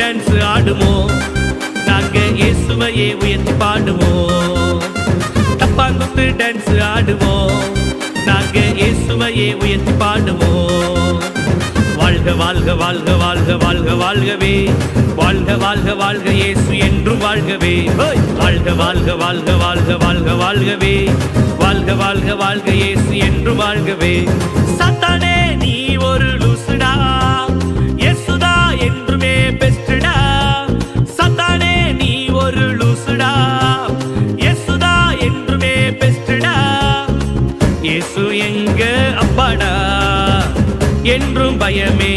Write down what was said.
Dance ஆடுவோம், நாங்க இயேசுவையே உயர்த்தி பாடுவோம். டப்பாங்குத்து டான்ஸ் ஆடுவோம், நாங்க இயேசுவையே உயர்த்தி பாடுவோம். வாழ்க வாழ்க வாழ்க வாழ்க வாழ்க வாழ்கவே, வாழ்க வாழ்க வாழ்க இயேசு என்றும் வாழ்கவே. வாழ்க வாழ்க வாழ்க வாழ்க வாழ்க வாழ்கவே, வாழ்க வாழ்க வாழ்க இயேசு என்றும் வாழ்கவே. சாத்தானே நீ ஒரு லூசுடா, இயேசுதா என்றுமே பெஸ்டடா. சாத்தானே நீ ஒரு லூசுடா, இயேசுதா என்றுமே பெஸ்டடா. இயேசு எங்க அப்பாடா, என்றும் பயமே